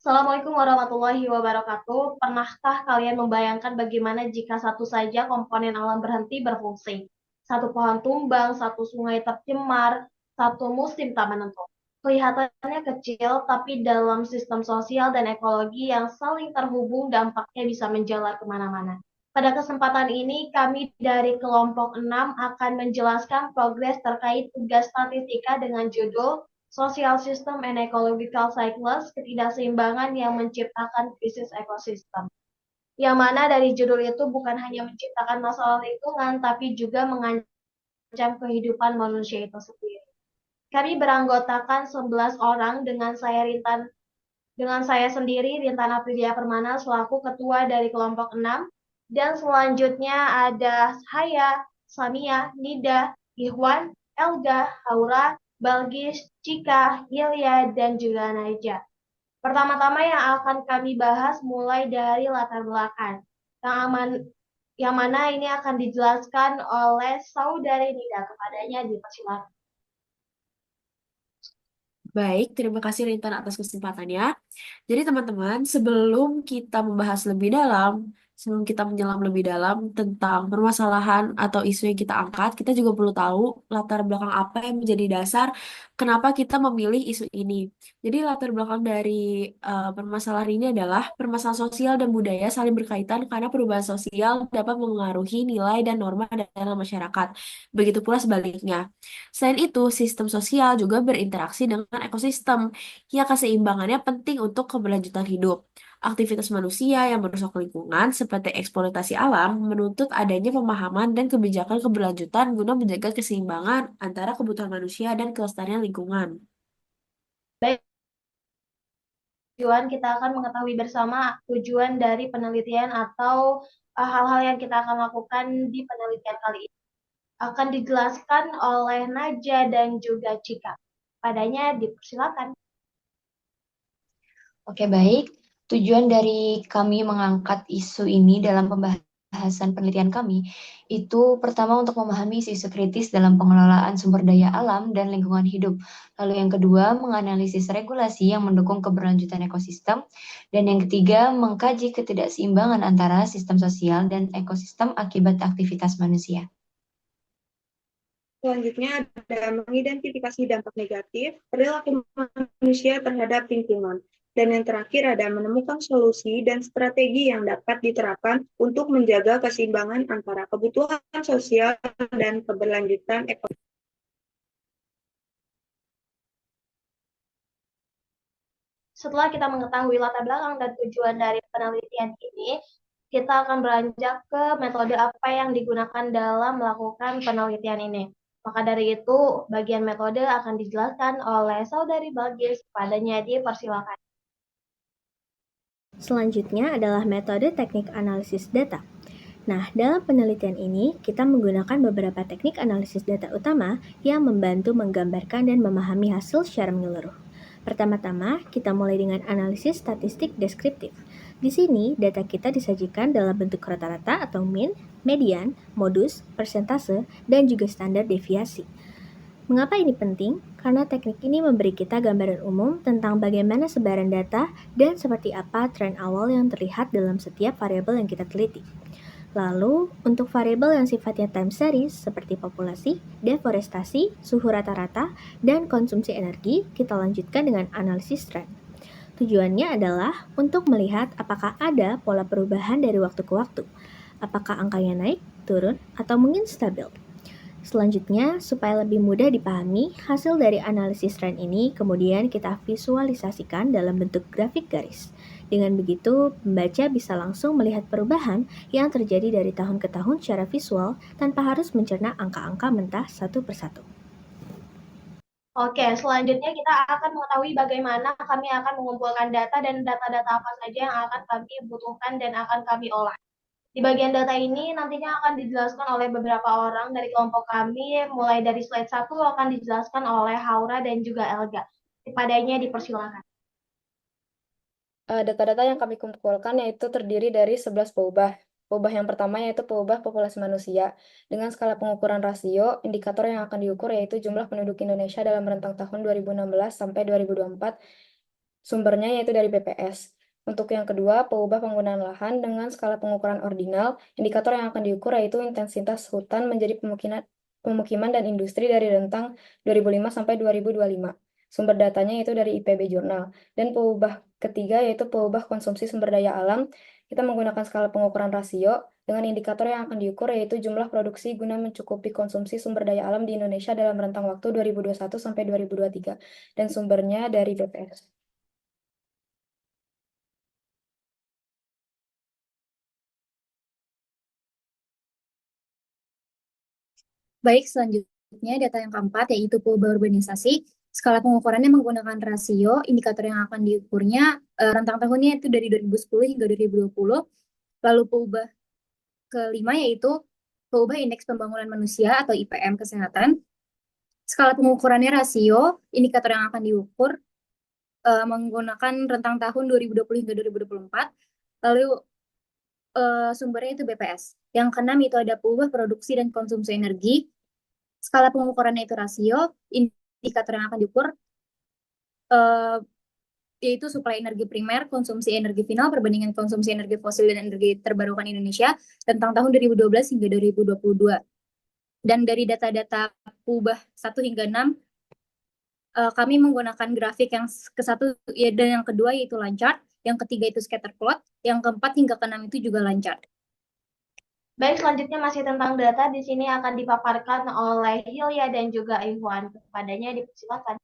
Assalamualaikum warahmatullahi wabarakatuh. Pernahkah kalian membayangkan bagaimana jika satu saja komponen alam berhenti berfungsi? Satu pohon tumbang, satu sungai tercemar, satu musim tak menentu. Kelihatannya kecil, tapi dalam sistem sosial dan ekologi yang saling terhubung, dampaknya bisa menjalar kemana-mana. Pada kesempatan ini, kami dari kelompok 6 akan menjelaskan progres terkait tugas statistika dengan judul Social System and Ecological Cycles, ketidakseimbangan yang menciptakan krisis ekosistem. Yang mana dari judul itu bukan hanya menciptakan masalah lingkungan, tapi juga mengancam kehidupan manusia itu sendiri. Kami beranggotakan 11 orang dengan saya sendiri, Rintan Aprilia Permana, selaku ketua dari kelompok 6. Dan selanjutnya ada Haya, Samia, Nida, Ihwan, Elga, Haura, Balgis, Cika, Hilya, dan juga Naija. Pertama-tama yang akan kami bahas mulai dari latar belakang. Yang aman yang mana ini akan dijelaskan oleh saudari Nida. Kepadanya dipersilakan. Baik, terima kasih Rintan atas kesempatannya. Jadi teman-teman, sebelum kita menyelam lebih dalam tentang permasalahan atau isu yang kita angkat, kita juga perlu tahu latar belakang apa yang menjadi dasar kenapa kita memilih isu ini. Jadi latar belakang dari permasalahan ini adalah permasalahan sosial dan budaya saling berkaitan karena perubahan sosial dapat mempengaruhi nilai dan norma dalam masyarakat. Begitu pula sebaliknya. Selain itu, sistem sosial juga berinteraksi dengan ekosistem. Ya, keseimbangannya penting untuk keberlanjutan hidup. Aktivitas manusia yang merusak lingkungan seperti eksploitasi alam menuntut adanya pemahaman dan kebijakan keberlanjutan guna menjaga keseimbangan antara kebutuhan manusia dan kelestarian lingkungan. Baik, kita akan mengetahui bersama tujuan dari penelitian atau hal-hal yang kita akan lakukan di penelitian kali ini. Akan dijelaskan oleh Naja dan juga Cika. Padanya dipersilakan. Oke, baik. Tujuan dari kami mengangkat isu ini dalam pembahasan penelitian kami itu pertama untuk memahami isu-isu kritis dalam pengelolaan sumber daya alam dan lingkungan hidup. Lalu yang kedua, menganalisis regulasi yang mendukung keberlanjutan ekosistem. Dan yang ketiga, mengkaji ketidakseimbangan antara sistem sosial dan ekosistem akibat aktivitas manusia. Selanjutnya ada mengidentifikasi dampak negatif perilaku manusia terhadap lingkungan. Dan yang terakhir ada menemukan solusi dan strategi yang dapat diterapkan untuk menjaga keseimbangan antara kebutuhan sosial dan keberlanjutan ekonomi. Setelah kita mengetahui latar belakang dan tujuan dari penelitian ini, kita akan beranjak ke metode apa yang digunakan dalam melakukan penelitian ini. Maka dari itu, bagian metode akan dijelaskan oleh saudari Balgis. Padanya dipersilakan. Selanjutnya adalah metode teknik analisis data. Nah, dalam penelitian ini, kita menggunakan beberapa teknik analisis data utama yang membantu menggambarkan dan memahami hasil secara menyeluruh. Pertama-tama, kita mulai dengan analisis statistik deskriptif. Di sini, data kita disajikan dalam bentuk rata-rata atau mean, median, modus, persentase, dan juga standar deviasi. Mengapa ini penting? Karena teknik ini memberi kita gambaran umum tentang bagaimana sebaran data dan seperti apa tren awal yang terlihat dalam setiap variabel yang kita teliti. Lalu, untuk variabel yang sifatnya time series seperti populasi, deforestasi, suhu rata-rata, dan konsumsi energi, kita lanjutkan dengan analisis tren. Tujuannya adalah untuk melihat apakah ada pola perubahan dari waktu ke waktu, apakah angkanya naik, turun, atau mungkin stabil. Selanjutnya, supaya lebih mudah dipahami, hasil dari analisis tren ini kemudian kita visualisasikan dalam bentuk grafik garis. Dengan begitu, pembaca bisa langsung melihat perubahan yang terjadi dari tahun ke tahun secara visual tanpa harus mencerna angka-angka mentah satu persatu. Oke, selanjutnya kita akan mengetahui bagaimana kami akan mengumpulkan data dan data-data apa saja yang akan kami butuhkan dan akan kami olah. Di bagian data ini nantinya akan dijelaskan oleh beberapa orang dari kelompok kami, mulai dari slide 1 akan dijelaskan oleh Haura dan juga Elga. Kepadanya dipersilakan. Data-data yang kami kumpulkan yaitu terdiri dari 11 peubah. Peubah yang pertama yaitu peubah populasi manusia. Dengan skala pengukuran rasio, indikator yang akan diukur yaitu jumlah penduduk Indonesia dalam rentang tahun 2016 sampai 2024. Sumbernya yaitu dari BPS. Untuk yang kedua, pengubah penggunaan lahan dengan skala pengukuran ordinal. Indikator yang akan diukur yaitu intensitas hutan menjadi pemukiman dan industri dari rentang 2005 sampai 2025. Sumber datanya yaitu dari IPB Jurnal. Dan pengubah ketiga yaitu pengubah konsumsi sumber daya alam. Kita menggunakan skala pengukuran rasio dengan indikator yang akan diukur yaitu jumlah produksi guna mencukupi konsumsi sumber daya alam di Indonesia dalam rentang waktu 2021 sampai 2023. Dan sumbernya dari BPS. Baik, selanjutnya data yang keempat yaitu pengubah urbanisasi. Skala pengukurannya menggunakan rasio, indikator yang akan diukurnya rentang tahunnya itu dari 2010 hingga 2020. Lalu pengubah kelima yaitu pengubah indeks pembangunan manusia atau IPM kesehatan. Skala pengukurannya rasio, indikator yang akan diukur menggunakan rentang tahun 2020 hingga 2024. Lalu sumbernya itu BPS. Yang keenam itu ada pengubah produksi dan konsumsi energi. Skala pengukurannya itu rasio, indikator yang akan diukur yaitu suplai energi primer, konsumsi energi final, perbandingan konsumsi energi fosil dan energi terbarukan Indonesia tentang tahun 2012 hingga 2022. Dan dari data-data pengubah 1 hingga 6, kami menggunakan grafik yang ke-1 dan yang kedua yaitu line chart, yang ketiga itu scatter plot, yang keempat hingga ke-6 itu juga line chart. Baik, selanjutnya masih tentang data. Di sini akan dipaparkan oleh Hilya dan juga Ikhwan. Kepadanya dipersilakan.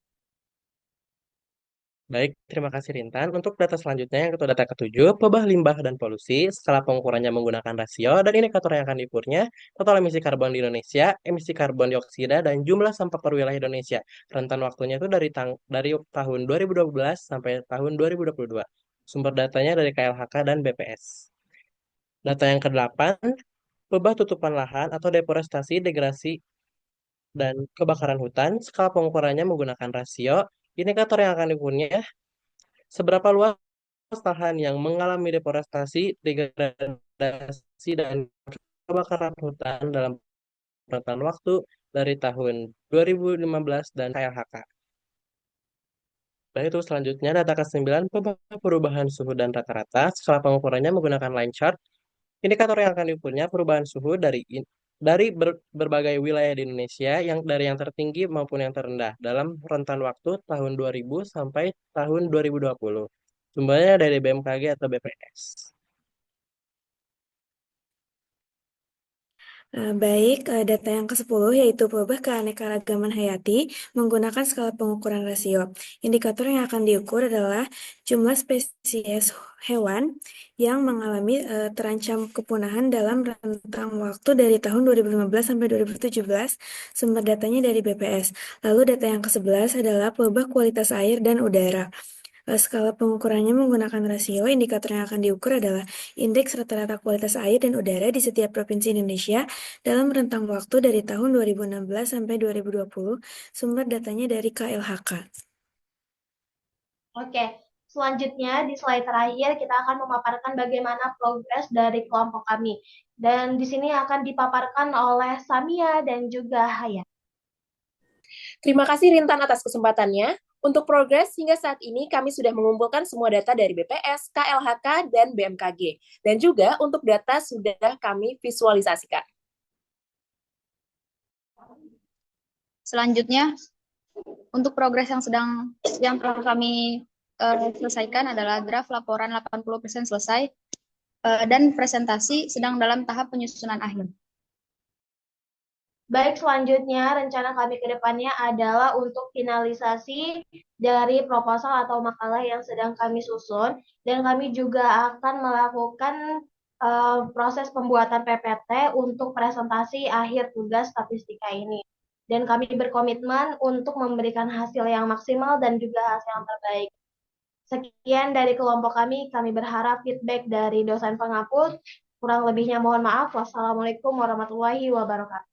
Baik, terima kasih Rintan. Untuk data selanjutnya, yang itu data ke-7, pebah limbah dan polusi, skala pengukurannya menggunakan rasio, dan indikator yang akan diukurnya, total emisi karbon di Indonesia, emisi karbon dioksida, dan jumlah sampah per wilayah Indonesia. Rentan waktunya itu dari tahun 2012 sampai tahun 2022. Sumber datanya dari KLHK dan BPS. Data yang ke-8, pebah tutupan lahan atau deforestasi, degradasi, dan kebakaran hutan, skala pengukurannya menggunakan rasio, indikator yang akan diukurnya, seberapa luas lahan yang mengalami deforestasi, degradasi, dan kebakaran hutan dalam rentan waktu dari tahun 2015 dan KLHK. Dan itu selanjutnya data ke-9, perubahan suhu dan rata-rata, skala pengukurannya menggunakan line chart. Indikator yang akan diukurnya perubahan suhu dari berbagai wilayah di Indonesia, yang dari yang tertinggi maupun yang terendah dalam rentan waktu tahun 2000 sampai tahun 2020. Sumbernya dari BMKG atau BPS. Baik, data yang ke-10 yaitu pengubah keanekaragaman hayati menggunakan skala pengukuran rasio. Indikator yang akan diukur adalah jumlah spesies hewan yang mengalami terancam kepunahan dalam rentang waktu dari tahun 2015 sampai 2017. Sumber datanya dari BPS. Lalu data yang ke-11 adalah pengubah kualitas air dan udara. Skala pengukurannya menggunakan rasio. Indikator yang akan diukur adalah indeks rata-rata kualitas air dan udara di setiap provinsi Indonesia dalam rentang waktu dari tahun 2016 sampai 2020. Sumber datanya dari KLHK. Oke, selanjutnya di slide terakhir kita akan memaparkan bagaimana progres dari kelompok kami. Dan di sini akan dipaparkan oleh Samia dan juga Haya. Terima kasih Rintan atas kesempatannya. Untuk progres, hingga saat ini kami sudah mengumpulkan semua data dari BPS, KLHK, dan BMKG. Dan juga untuk data sudah kami visualisasikan. Selanjutnya, untuk progres yang telah kami selesaikan adalah draft laporan 80% selesai dan presentasi sedang dalam tahap penyusunan akhir. Baik, selanjutnya rencana kami ke depannya adalah untuk finalisasi dari proposal atau makalah yang sedang kami susun, dan kami juga akan melakukan proses pembuatan PPT untuk presentasi akhir tugas statistika ini. Dan kami berkomitmen untuk memberikan hasil yang maksimal dan juga hasil yang terbaik. Sekian dari kelompok kami berharap feedback dari dosen pengaput. Kurang lebihnya mohon maaf. Wassalamualaikum warahmatullahi wabarakatuh.